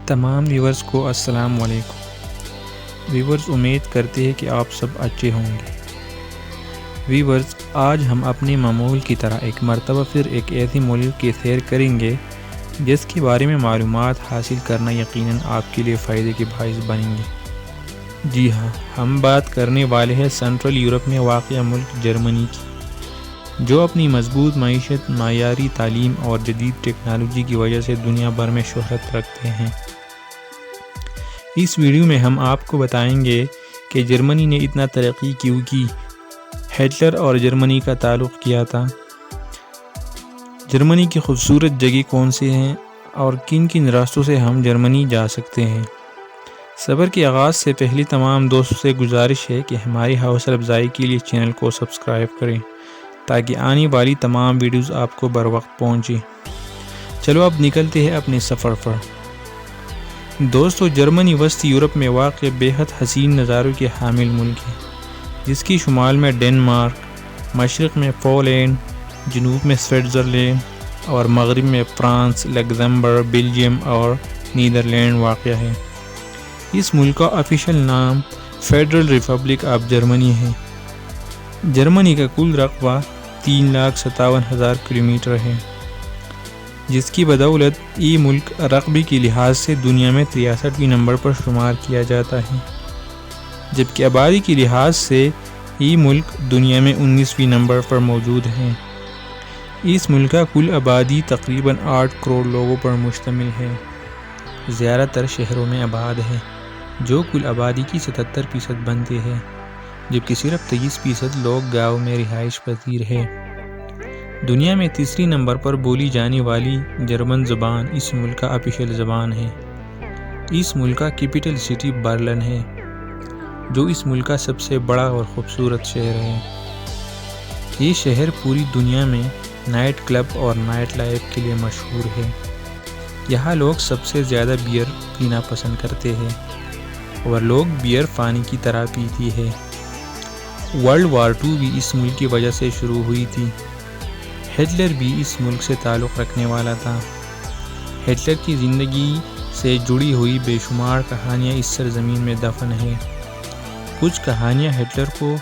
تمام ویورز کو السلام علیکم۔ ویورز امید کرتے ہیں کہ آپ سب اچھے ہوں گے۔ ویورز آج ہم اپنے معمول کی طرح ایک مرتبہ پھر ایک ایسے ملک کی سیر کریں گے جس کے بارے میں معلومات حاصل کرنا یقیناً آپ کے لیے فائدے کے باعث بنیں گے۔ جی ہاں، ہم بات کرنے والے ہیں سنٹرل یورپ میں واقع ملک جرمنی کی، جو اپنی مضبوط معیشت، معیاری تعلیم اور جدید ٹیکنالوجی کی وجہ سے دنیا بھر میں شہرت رکھتے ہیں۔ اس ویڈیو میں ہم آپ کو بتائیں گے کہ جرمنی نے اتنا ترقی کیوں کی، ہٹلر اور جرمنی کا تعلق کیا تھا، جرمنی کی خوبصورت جگہ کون سے ہیں اور کن کن راستوں سے ہم جرمنی جا سکتے ہیں۔ سفر کے آغاز سے پہلے تمام دوستوں سے گزارش ہے کہ ہماری حوصلہ افزائی کے لیے چینل کو سبسکرائب کریں تاکہ آنے والی تمام ویڈیوز آپ کو بر وقت پہنچیں۔ چلو اب نکلتے ہیں اپنے سفر پر۔ دوستو، جرمنی وسطی یورپ میں واقع بے حد حسین نظاروں کے حامل ملک ہے، جس کی شمال میں ڈنمارک، مشرق میں پولینڈ، جنوب میں سوئٹزرلینڈ اور مغرب میں فرانس، لگزمبرگ، بیلجیم اور نیدرلینڈ واقع ہے۔ اس ملک کا آفیشیل نام فیڈرل ریپبلک آف جرمنی ہے۔ جرمنی کا کل رقبہ 3,57,000 کلومیٹر ہے، جس کی بدولت یہ ملک رقبے کے لحاظ سے دنیا میں 63ویں نمبر پر شمار کیا جاتا ہے، جبکہ آبادی کے لحاظ سے یہ ملک دنیا میں 19ویں نمبر پر موجود ہے۔ اس ملک کا کل آبادی تقریباً 8 کروڑ لوگوں پر مشتمل ہے۔ زیادہ تر شہروں میں آباد ہے، جو کل آبادی کی 77% بنتے ہیں، جبکہ صرف 23% لوگ گاؤں میں رہائش پذیر ہے۔ دنیا میں تیسری نمبر پر بولی جانے والی جرمن زبان اس ملک کا آفیشیل زبان ہے۔ اس ملک کا کیپٹل سٹی برلن ہے، جو اس ملک کا سب سے بڑا اور خوبصورت شہر ہے۔ یہ شہر پوری دنیا میں نائٹ کلب اور نائٹ لائف کے لیے مشہور ہے۔ یہاں لوگ سب سے زیادہ بیئر پینا پسند کرتے ہیں اور لوگ بیئر پانی کی طرح پیتی ہے۔ ورلڈ وار 2 بھی اس ملک کی وجہ سے شروع ہوئی تھی۔ ہٹلر بھی اس ملک سے تعلق رکھنے والا تھا۔ ہٹلر کی زندگی سے جڑی ہوئی بے شمار کہانیاں اس سرزمین میں دفن ہیں۔ کچھ کہانیاں ہٹلر کو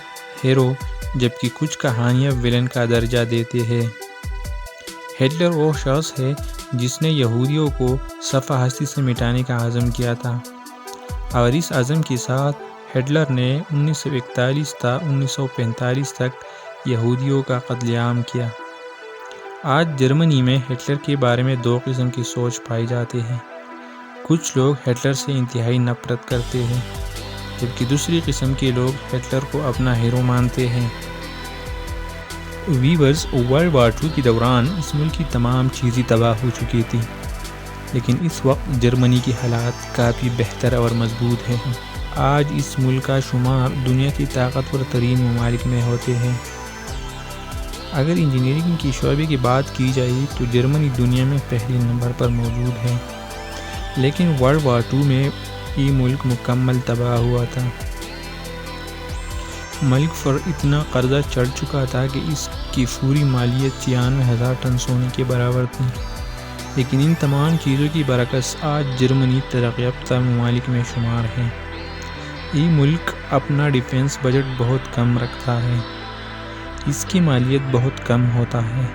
ہیرو جبکہ کچھ کہانیاں ویلن کا درجہ دیتے ہیں۔ ہٹلر وہ شخص ہے جس نے یہودیوں کو صفحہ ہستی سے مٹانے کا عزم کیا تھا، اور اس عزم کے ساتھ ہٹلر نے 1941 تا 1945 تک یہودیوں کا قتل عام کیا۔ آج جرمنی میں ہٹلر کے بارے میں 2 قسم کی سوچ پائی جاتی ہے۔ کچھ لوگ ہٹلر سے انتہائی نفرت کرتے ہیں، جبکہ دوسری قسم کے لوگ ہٹلر کو اپنا ہیرو مانتے ہیں۔ ویورز، ورلڈ وار 2 کے دوران اس ملک کی تمام چیزیں تباہ ہو چکی تھی، لیکن اس وقت جرمنی کے حالات کافی بہتر اور مضبوط ہیں۔ آج اس ملک کا شمار دنیا کی طاقتور ترین ممالک میں ہوتے ہیں۔ اگر انجینئرنگ کی شعبے کی بات کی جائے تو جرمنی دنیا میں پہلے نمبر پر موجود ہے، لیکن ورلڈ وار 2 میں یہ ملک مکمل تباہ ہوا تھا۔ ملک پر اتنا قرضہ چڑھ چکا تھا کہ اس کی پوری مالیت 96,000 ٹن سونے کے برابر تھی، لیکن ان تمام چیزوں کی برعکس آج جرمنی ترقی یافتہ ممالک میں شمار ہے۔ یہ ملک اپنا ڈیفنس بجٹ بہت کم رکھتا ہے، اس کی مالیت بہت کم ہوتا ہے،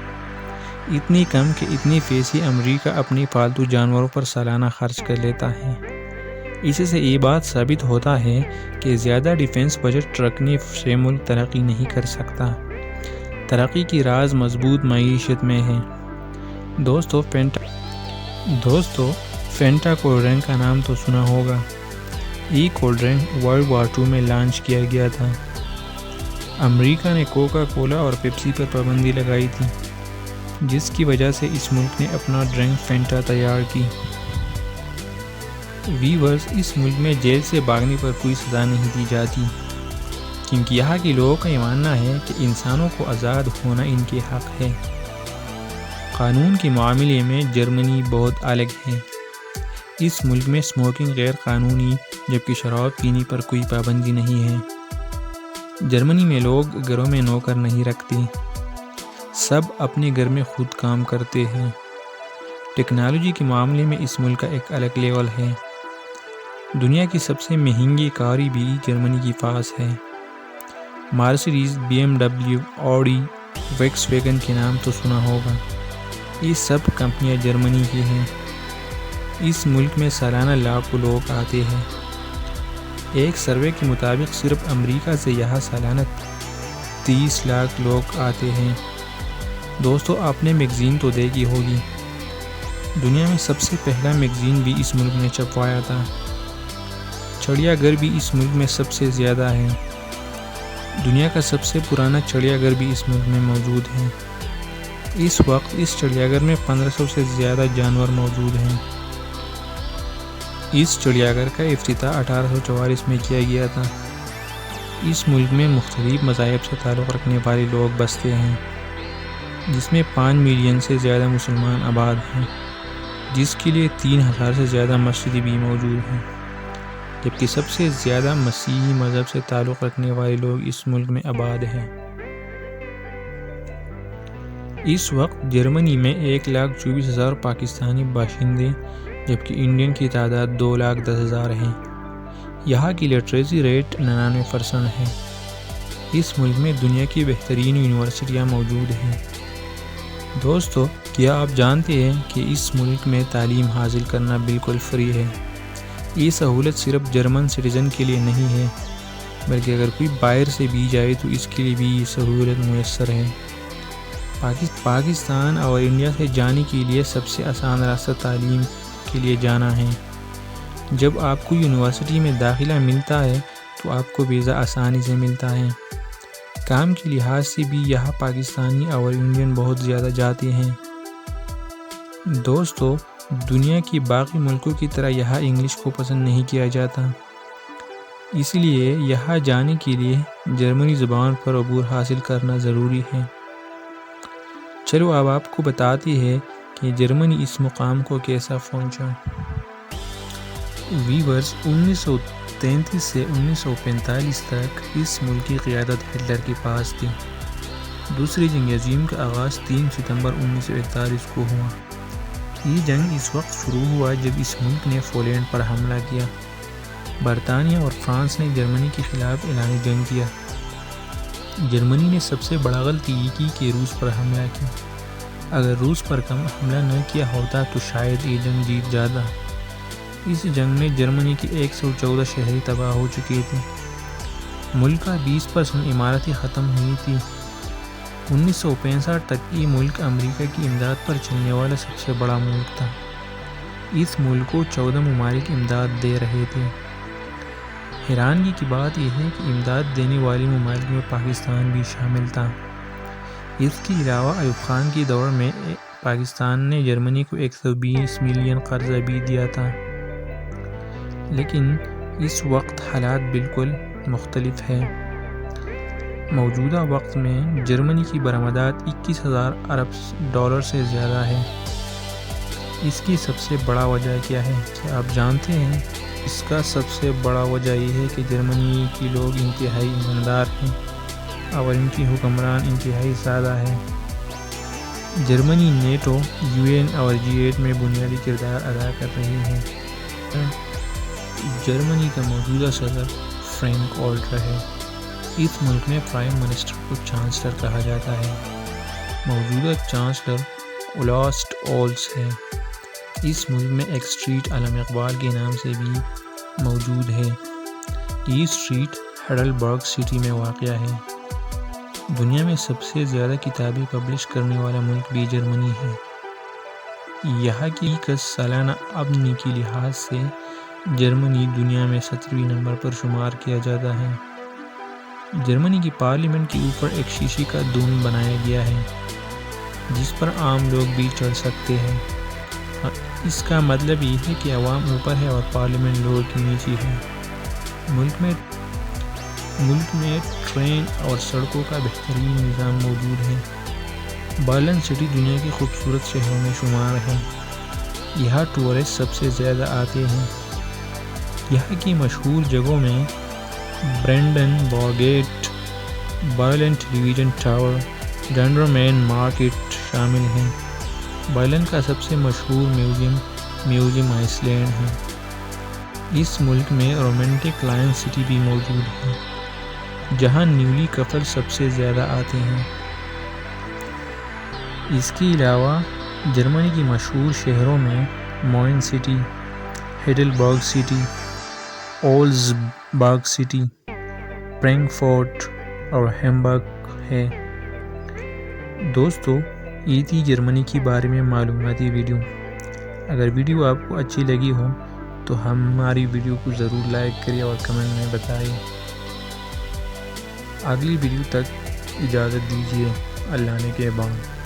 اتنی کم کہ اتنی پیسے امریکہ اپنی پالتو جانوروں پر سالانہ خرچ کر لیتا ہے۔ اس سے یہ بات ثابت ہوتا ہے کہ زیادہ ڈیفنس بجٹ رکھنے سے ملک ترقی نہیں کر سکتا۔ ترقی کی راز مضبوط معیشت میں ہے۔ دوستو، فینٹا کولڈ ڈرنک کا نام تو سنا ہوگا۔ یہ کولڈ ڈرنک ورلڈ وار 2 میں لانچ کیا گیا تھا۔ امریکہ نے کوکا کولا اور پیپسی پر پابندی لگائی تھی، جس کی وجہ سے اس ملک نے اپنا ڈرنک فینٹا تیار کی۔ ویورز، اس ملک میں جیل سے بھاگنے پر کوئی سزا نہیں دی جاتی، کیونکہ یہاں کے لوگوں کا یہ ماننا ہے کہ انسانوں کو آزاد ہونا ان کے حق ہے۔ قانون کے معاملے میں جرمنی بہت الگ ہے۔ اس ملک میں اسموکنگ غیر قانونی، جبکہ شراب پینے پر کوئی پابندی نہیں ہے۔ جرمنی میں لوگ گھروں میں نوکر نہیں رکھتے، سب اپنے گھر میں خود کام کرتے ہیں۔ ٹیکنالوجی کے معاملے میں اس ملک کا ایک الگ لیول ہے۔ دنیا کی سب سے مہنگی کاری بھی جرمنی کے پاس ہے۔ مرسیڈیز، BMW، آڈی، ویکس ویگن کے نام تو سنا ہوگا۔ یہ سب کمپنیاں جرمنی کی ہیں۔ اس ملک میں سالانہ لاکھوں لوگ آتے ہیں۔ ایک سروے کے مطابق صرف امریکہ سے یہاں سالانہ 30 لاکھ لوگ آتے ہیں۔ دوستو، آپ نے میگزین تو دیکھی ہوگی۔ دنیا میں سب سے پہلا میگزین بھی اس ملک نے چھپوایا تھا۔ چڑیا گھر بھی اس ملک میں سب سے زیادہ ہے۔ دنیا کا سب سے پرانا چڑیا گھر بھی اس ملک میں موجود ہے۔ اس وقت اس چڑیا گھر میں 1500 سے زیادہ جانور موجود ہیں۔ اس چڑیا گھر کا افتتاح 1844 میں کیا گیا تھا۔ اس ملک میں مختلف مذاہب سے تعلق رکھنے والے لوگ بستے ہیں، جس میں 5 ملین سے زیادہ مسلمان آباد ہیں، جس کے لیے 3000 سے زیادہ مسجدیں بھی موجود ہیں، جبکہ سب سے زیادہ مسیحی مذہب سے تعلق رکھنے والے لوگ اس ملک میں آباد ہیں۔ اس وقت جرمنی میں 1,24,000 پاکستانی باشندے، جبکہ انڈین کی تعداد 2,10,000 ہیں۔ یہاں کی لٹریسی ریٹ 99% ہے۔ اس ملک میں دنیا کی بہترین یونیورسٹیاں موجود ہیں۔ دوستو، کیا آپ جانتے ہیں کہ اس ملک میں تعلیم حاصل کرنا بالکل فری ہے؟ یہ سہولت صرف جرمن سٹیزن کے لیے نہیں ہے، بلکہ اگر کوئی باہر سے بھی جائے تو اس کے لیے بھی یہ سہولت میسر ہے۔ پاکستان اور انڈیا سے جانے کے لیے سب سے آسان راستہ تعلیم کے لیے جانا ہے۔ جب آپ کو یونیورسٹی میں داخلہ ملتا ہے تو آپ کو ویزا آسانی سے ملتا ہے۔ کام کے لحاظ سے بھی یہاں پاکستانی اور انڈین بہت زیادہ جاتے ہیں۔ دوستو، دنیا کی باقی ملکوں کی طرح یہاں انگلش کو پسند نہیں کیا جاتا، اس لیے یہاں جانے کے لیے جرمنی زبان پر عبور حاصل کرنا ضروری ہے۔ چلو اب آپ کو بتاتے ہیں کہ جرمنی اس مقام کو کیسا پہنچا۔ ویورز، 1933 سے 1945 تک اس ملک کی قیادت ہٹلر کے پاس تھی۔ دوسری جنگ عظیم کا آغاز 3 ستمبر 1941 کو ہوا۔ یہ جنگ اس وقت شروع ہوا جب اس ملک نے پولینڈ پر حملہ کیا۔ برطانیہ اور فرانس نے جرمنی کے خلاف اعلان جنگ کیا۔ جرمنی نے سب سے بڑا غلطی یہ کی کہ روس پر حملہ کیا۔ اگر روس پر حملہ نہ کیا ہوتا تو شاید یہ جنگ جیت جاتا۔ اس جنگ میں جرمنی کے 114 شہری تباہ ہو چکے تھے۔ ملک کا 20% عمارتیں ختم ہوئی تھی۔ 1965 تک یہ ملک امریکہ کی امداد پر چلنے والا سب سے بڑا ملک تھا۔ اس ملک کو 14 ممالک امداد دے رہے تھے۔ حیرانگی کی بات یہ ہے کہ امداد دینے والے ممالک میں پاکستان بھی شامل تھا۔ اس کے علاوہ ایوب خان کے دور میں پاکستان نے جرمنی کو 120 ملین قرضہ بھی دیا تھا، لیکن اس وقت حالات بالکل مختلف ہیں۔ موجودہ وقت میں جرمنی کی برآمدات 21,000 ارب ڈالر سے زیادہ ہے۔ اس کی سب سے بڑا وجہ کیا ہے؟ کیا آپ جانتے ہیں؟ اس کا سب سے بڑا وجہ یہ ہے کہ جرمنی کے لوگ انتہائی ایماندار ہیں اور ان کی حکمران انتہائی سادہ ہے۔ جرمنی نیٹو، UN اور G8 میں بنیادی کردار ادا کر رہی ہے۔ جرمنی کا موجودہ صدر فرینک والٹر ہے۔ اس ملک میں پرائم منسٹر کو چانسلر کہا جاتا ہے۔ موجودہ چانسلر اولاف شولز ہے۔ اس ملک میں ایک اسٹریٹ علم اقبال کے نام سے بھی موجود ہے۔ یہ اسٹریٹ ہیڈلبرگ سٹی میں واقع ہے۔ دنیا میں سب سے زیادہ کتابیں پبلش کرنے والا ملک بھی جرمنی ہے۔ یہاں کی سالانہ آمدنی کے لحاظ سے جرمنی دنیا میں 17ویں نمبر پر شمار کیا جاتا ہے۔ جرمنی کی پارلیمنٹ کے اوپر ایک شیشے کا دون بنایا گیا ہے جس پر عام لوگ بھی چڑھ سکتے ہیں۔ اس کا مطلب یہ ہے کہ عوام اوپر ہے اور پارلیمنٹ لوگوں کے نیچے ہے۔ ملک میں ٹرین اور سڑکوں کا بہترین نظام موجود ہے۔ برلن سٹی دنیا کی خوبصورت شہروں میں شمار ہے۔ یہاں ٹورسٹ سب سے زیادہ آتے ہیں۔ یہاں کی مشہور جگہوں میں برینڈن بارگیٹ، برلن ٹیلی ویژن ٹاور، ڈنڈر مین مارکیٹ شامل ہیں۔ برلن کا سب سے مشہور میوزیم آئس لینڈ ہے۔ اس ملک میں رومانٹک لائن سٹی بھی موجود ہے جہاں نیولی کپل سب سے زیادہ آتے ہیں۔ اس کے علاوہ جرمنی کی مشہور شہروں میں موئن سٹی، ہیڈلبرگ سٹی، اولزبرگ سٹی، فرینکفرٹ اور ہیمبرگ ہے۔ دوستو، یہ تھی جرمنی کے بارے میں معلوماتی ویڈیو۔ اگر ویڈیو آپ کو اچھی لگی ہو تو ہماری ویڈیو کو ضرور لائک کریں اور کمنٹ میں بتائیں۔ اگلی ویڈیو تک اجازت دیجیے۔ اللہ نے کے بعد